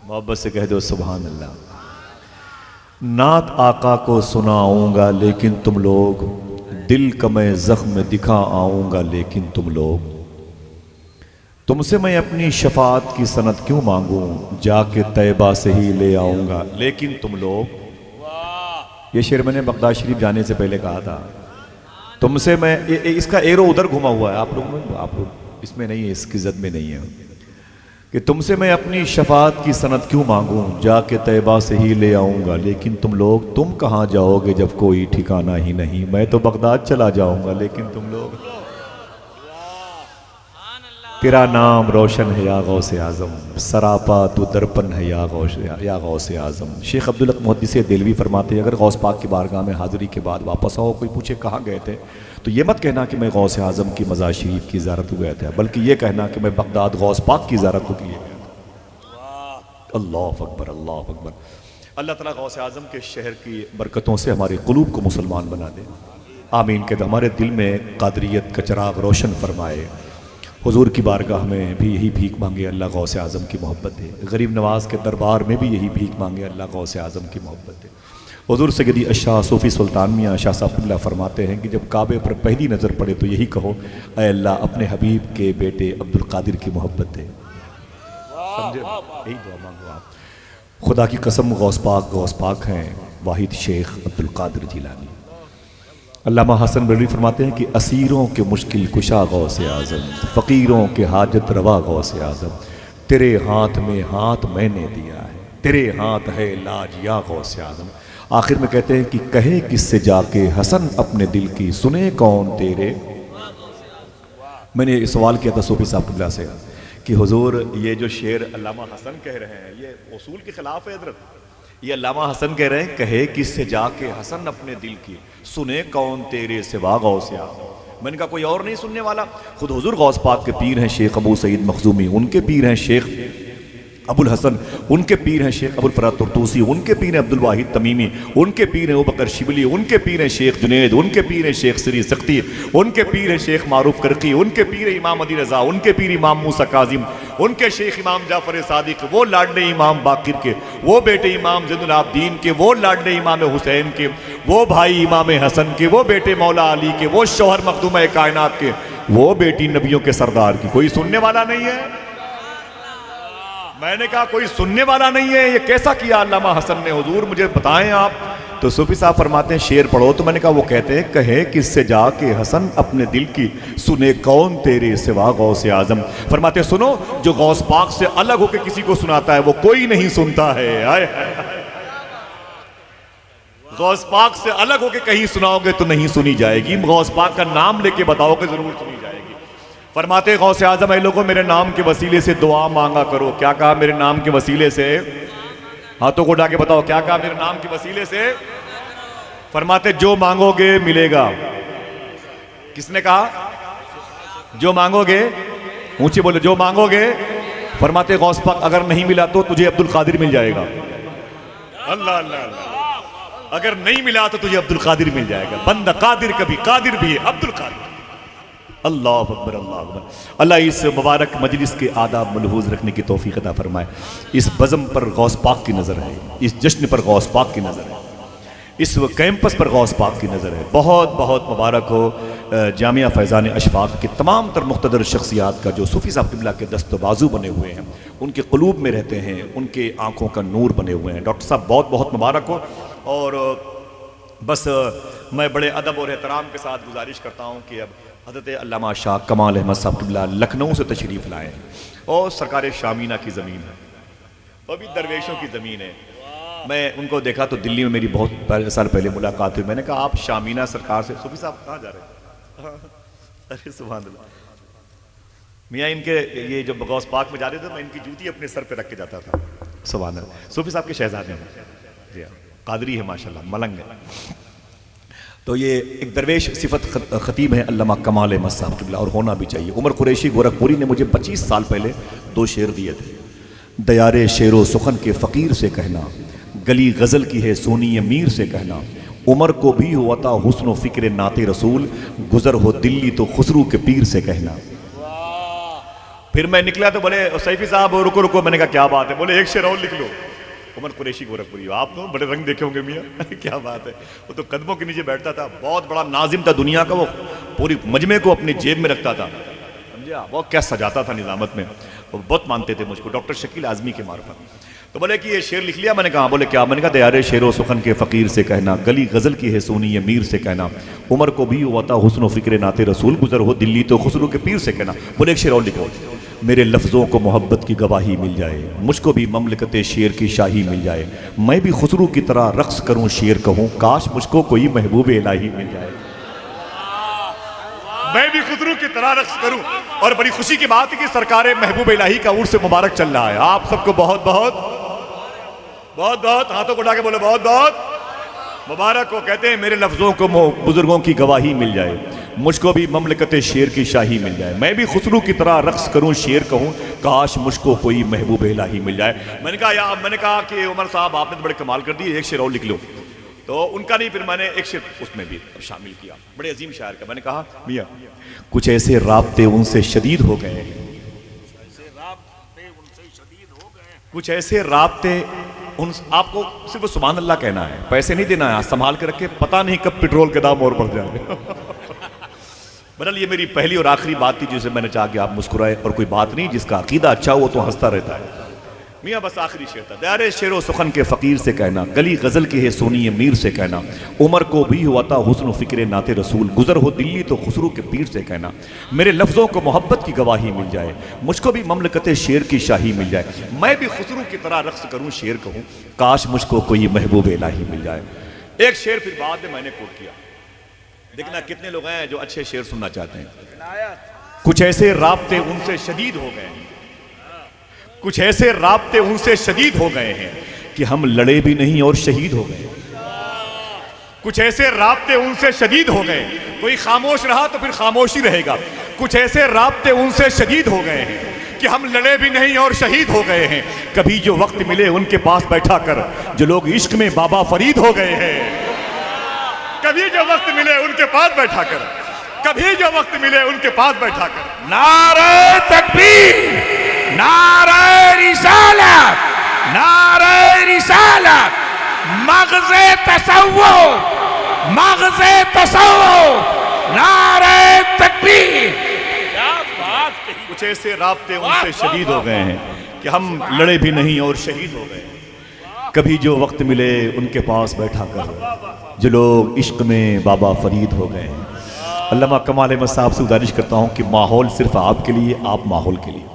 محبت سے کہہ دو سبحان اللہ۔ نعت آقا کو سناؤں گا لیکن تم لوگ، دل کا میں زخم دکھا آؤں گا لیکن تم لوگ، تم سے میں اپنی شفاعت کی سند کیوں مانگوں، جا کے طیبہ سے ہی لے آؤں گا لیکن تم لوگ۔ یہ شعر میں نے بغداد شریف جانے سے پہلے کہا تھا۔ تم سے میں، اس کا ایرو ادھر گھما ہوا ہے، آپ لوگ اس میں نہیں ہے، اس کی زد میں نہیں ہے، کہ تم سے میں اپنی شفاعت کی سند کیوں مانگوں، جا کے طیبہ سے ہی لے آؤں گا لیکن تم لوگ، تم کہاں جاؤ گے جب کوئی ٹھکانہ ہی نہیں، میں تو بغداد چلا جاؤں گا لیکن تم لوگ۔ تیرا نام روشن ہے یا غوث اعظم، سراپا تو درپن ہے یا غوث اعظم۔ شیخ عبدالحق محدث دہلوی فرماتے ہیں اگر غوث پاک کی بارگاہ میں حاضری کے بعد واپس آؤ، کوئی پوچھے کہاں گئے تھے، تو یہ مت کہنا کہ میں غوث اعظم کی مزار شریف کی زیارت کو گیا تھا، بلکہ یہ کہنا کہ میں بغداد غوث پاک کی زیارت کو کیے گیا تھا۔ اللہ اکبر، اللہ اکبر۔ اللہ تعالیٰ غوث اعظم کے شہر کی برکتوں سے ہمارے قلوب کو مسلمان بنا دے، آمین کہ ہمارے دل میں قادریت کا چراغ روشن فرمائے۔ حضور کی بارگاہ میں بھی یہی بھیک مانگے اللہ غوث اعظم کی محبت دے، غریب نواز کے دربار میں بھی یہی بھیک مانگے اللہ غوث اعظم کی محبت دے۔ حضور سیدی الشاہ صوفی سلطان میاں شاہ صاحب اللہ فرماتے ہیں کہ جب کعبے پر پہلی نظر پڑے تو یہی کہو اے اللہ اپنے حبیب کے بیٹے عبد القادر کی محبت دے۔ سمجھے؟ یہی دعا مانگو آپ۔ خدا کی قسم غوث پاک ہیں، واحد شیخ عبد القادر جیلانی۔ علامہ حسن بریلوی فرماتے ہیں کہ اسیروں کے مشکل کشا غوث اعظم، فقیروں کے حاجت روا غوث اعظم، تیرے ہاتھ میں ہاتھ میں نے دیا ہے، تیرے ہاتھ ہے لاج یا غوث اعظم۔ آخر میں کہتے ہیں کہ کہے کس سے جا کے حسن اپنے دل کی، سنے کون تیرے۔ میں نے سوال کیا تھا صوفی صاحب اللہ سے کہ حضور یہ جو شعر علامہ حسن کہہ رہے ہیں یہ اصول کے خلاف ہے حضرت؟ یہ علامہ حسن کہہ رہے ہیں کہے کس سے جا کے حسن اپنے دل کی، سنے کون تیرے سوا غوث اعظم۔ میں نے کہا کوئی اور نہیں سننے والا؟ خود حضور غوث پاک کے پیر ہیں شیخ ابو سعید مخزومی، ان کے پیر ہیں شیخ ابو الحسن، ان کے پیر ہیں شیخ ابو الفرات طرطوسی، ان کے پیر ہیں عبد الواحد تمیمی، ان کے پیر ہیں ابوبکر شبلی، ان کے پیر ہیں شیخ جنید، ان کے پیر ہیں شیخ سری سختی، ان کے پیر ہیں شیخ معروف کرقی، ان کے پیر ہیں امام علی رضا، ان کے پیر امام موسیٰ کاظم، ان کے شیخ امام جعفر صادق، وہ لاڈلے امام باقر کے، وہ بیٹے امام زین العابدین کے، وہ لاڈلے امام حسین کے، وہ بھائی امام حسن کے، وہ بیٹے مولا علی کے، وہ شوہر مخدومہ کائنات کے، وہ بیٹی نبیوں کے سردار کی۔ کوئی سننے والا نہیں ہے؟ میں نے کہا کوئی سننے والا نہیں ہے، یہ کیسا کیا علامہ حسن نے؟ حضور مجھے بتائیں آپ۔ تو صوفی صاحب فرماتے ہیں شعر پڑھو، تو میں نے کہا وہ کہتے ہیں کہے کس سے جا کے حسن اپنے دل کی، سنے کون تیرے سوا غوث اعظم۔ فرماتے ہیں سنو جو غوث پاک سے الگ ہو کے کسی کو سناتا ہے وہ کوئی نہیں سنتا ہے۔ غوث پاک سے الگ ہو کے کہیں سناؤ گے تو نہیں سنی جائے گی، غوث پاک کا نام لے کے بتاؤ کہ ضرور سنی جائے گی۔ فرماتے غوث اعظم اے لوگوں میرے نام کے وسیلے سے دعا مانگا کرو۔ کیا کہا؟ میرے نام کے وسیلے سے، ہاتھوں کو اٹھا کے بتاؤ کیا کہا؟ میرے نام کے وسیلے سے۔ فرماتے جو مانگو گے ملے گا۔ کس نے کہا؟ جو مانگو گے، اونچے بولے جو مانگو گے۔ فرماتے غوث پاک اگر نہیں ملا تو تجھے عبد القادر مل جائے گا۔ اللہ اللہ اللہ، اگر نہیں ملا تو تجھے عبد القادر مل جائے گا۔ بندہ قادر کبھی قادر بھی ہے، عبد القادر۔ اللہ اکبر، اللہ اکبر۔ اللہ اس مبارک مجلس کے آداب ملحوظ رکھنے کی توفیق عطا فرمائے۔ اس بزم پر غوث پاک کی نظر ہے، اس جشن پر غوث پاک کی نظر ہے، اس کیمپس پر غوث پاک کی نظر ہے۔ بہت بہت مبارک ہو جامعہ فیضان اشفاق کے تمام تر مقتدر شخصیات کا جو صوفی صاحب قبلہ کے دست و بازو بنے ہوئے ہیں، ان کے قلوب میں رہتے ہیں، ان کے آنکھوں کا نور بنے ہوئے ہیں۔ ڈاکٹر صاحب بہت بہت مبارک ہو۔ اور بس میں بڑے ادب اور احترام کے ساتھ گزارش کرتا ہوں کہ اب حضرت علامہ شاہ کمال احمد صاحب قبلہ لکھنؤ سے تشریف لائے ہیں، اور سرکار شامینہ کی زمین ہے، وہ بھی درویشوں کی زمین ہے۔ میں ان کو دیکھا تو دلی میں میری بہت سال پہلے ملاقات ہوئی، میں نے کہا آپ شامینہ سرکار سے، صوفی صاحب کہاں جا رہے ہیں؟ ارے سبحان اللہ میاں، ان کے یہ جو غوث پاک میں جاتے تھے میں ان کی جوتی اپنے سر پہ رکھ کے جاتا تھا۔ سبحان اللہ، صوفی صاحب کے شہزادے ہیں، قادری ہے ماشاءاللہ، ملنگ ہے۔ تو یہ ایک درویش صفت خطیب ہے علامہ کمال احمد صاحب قبلہ، اور ہونا بھی چاہیے۔ عمر قریشی گورکھپوری نے مجھے 25 سال پہلے 2 شعر دیے تھے۔ دیار شعر و سخن کے فقیر سے کہنا، گلی غزل کی ہے سونی میر سے کہنا، عمر کو بھی ہوا تھا حسن و فکر نعت رسول، گزر ہو دلی تو خسرو کے پیر سے کہنا۔ پھر میں نکلا تو بولے سیفی صاحب رکو رکو، میں نے کہا کیا بات ہے؟ بولے ایک شعر اور لکھ لو۔ عمر قریشی گورکھپوری، آپ تو بڑے رنگ دیکھے ہوں گے میاں کیا بات ہے، وہ تو قدموں کے نیچے بیٹھتا تھا، بہت بڑا ناظم تھا دنیا کا، وہ پوری مجمع کو اپنی جیب میں رکھتا تھا، سمجھا؟ وہ کیا سجاتا تھا نظامت میں، وہ بہت مانتے تھے مجھ کو، ڈاکٹر شکیل اعظمی کے معرفت۔ تو بولے کہ یہ شعر لکھ لیا؟ میں نے کہا۔ بولے کیا؟ میں نے کہا دیارے شعر و سخن کے فقیر سے کہنا، گلی غزل کی ہے سونی یہ میر سے کہنا، عمر کو بھی ہوا تھا حسن و فکر نعت رسول، گزر ہو دلی تو خسرو کے پیر سے کہنا۔ بولے ایک شعر اور لکھو، میرے لفظوں کو محبت کی گواہی مل جائے، مجھ کو بھی مملکت شعر کی شاہی مل جائے، میں بھی خسرو کی طرح رقص کروں شعر کہوں، کاش مجھ کو کوئی محبوب الہی مل جائے، میں بھی خسرو کی طرح رقص کروں۔ اور بڑی خوشی کی بات ہے کہ سرکار محبوب الہی کا عرس مبارک چل رہا ہے، آپ سب کو بہت بہت بہت بہت ہاتھوں کو اٹھا کے بولے بہت بہت مبارک ہو۔ کہتے ہیں میرے لفظوں کو بزرگوں کی گواہی مل جائے، مجھ کو بھی مملکت شعر کی شاہی مل جائے، میں بھی خسرو کی طرح رقص کروں شعر کہوں، کاش مجھ کو کوئی محبوب الہی مل جائے۔ میں نے کہا کہ عمر صاحب آپ نے تو بڑے کمال کر دی، ایک شعر اور لکھ لو۔ تو ان کا نہیں، پھر میں نے ایک شعر اس میں بھی شامل کیا، بڑے عظیم شاعر کا۔ میں نے کہا میاں کچھ ایسے رابطے ان سے شدید ہو گئے ہیں، کچھ ایسے رابطے آپ کو صرف سبحان اللہ کہنا ہے، پیسے نہیں دینا ہے، سنبھال کے رکھے، پتہ نہیں کب پیٹرول کے دام اور بڑھ جائیں۔ بہرحال یہ میری پہلی اور آخری بات تھی جسے میں نے چاہا کہ آپ مسکرائے، اور کوئی بات نہیں، جس کا عقیدہ اچھا ہو وہ تو ہنستا رہتا ہے۔ میاں بس آخری شعر تھا، دیارے شعر و سخن کے فقیر سے کہنا، گلی غزل کی ہے سونی میر سے کہنا، عمر کو بھی ہوا تھا حسن و فکر نعت رسول، گزر ہو دلی تو خسرو کے پیر سے کہنا، میرے لفظوں کو محبت کی گواہی مل جائے، مجھ کو بھی مملکت شعر کی شاہی مل جائے، میں بھی خسرو کی طرح رقص کروں شعر کہوں، کاش مجھ کو کوئی محبوب الہی مل جائے۔ ایک شعر پھر بعد میں نے کوٹ کیا، دیکھنا کتنے لوگ ہیں جو اچھے شعر سننا چاہتے ہیں۔ کچھ ایسے رابطے ان سے شدید ہو گئے ہیں، کچھ ایسے رابطے ان سے شدید ہو گئے ہیں کہ ہم لڑے بھی نہیں اور شہید ہو گئے، کچھ ایسے رابطے ان سے شدید ہو گئے، کوئی خاموش رہا تو پھر خاموشی رہے گا، کچھ ایسے رابطے ان سے شدید ہو گئے ہیں کہ ہم لڑے بھی نہیں اور شہید ہو گئے ہیں، کبھی جو وقت ملے ان کے پاس بیٹھا کر جو لوگ عشق میں بابا فرید ہو گئے ہیں، کبھی جو وقت ملے ان کے پاس بیٹھا کر، کبھی جو وقت ملے ان کے پاس بیٹھا کر، نعرہ تکبیر، نعرہ رسالت، نعرہ رسالت، مغز تصور، مغز تصور، نعرہ تکبیر۔ کچھ ایسے رابطے ان سے شدید ہو گئے ہیں کہ ہم لڑے بھی نہیں اور شہید ہو گئے، کبھی جو وقت ملے ان کے پاس بیٹھا کر جو لوگ عشق میں بابا فرید ہو گئے ہیں۔ علامہ کمال احمد صاحب سے گزارش کرتا ہوں کہ ماحول صرف آپ کے لیے، آپ ماحول کے لیے۔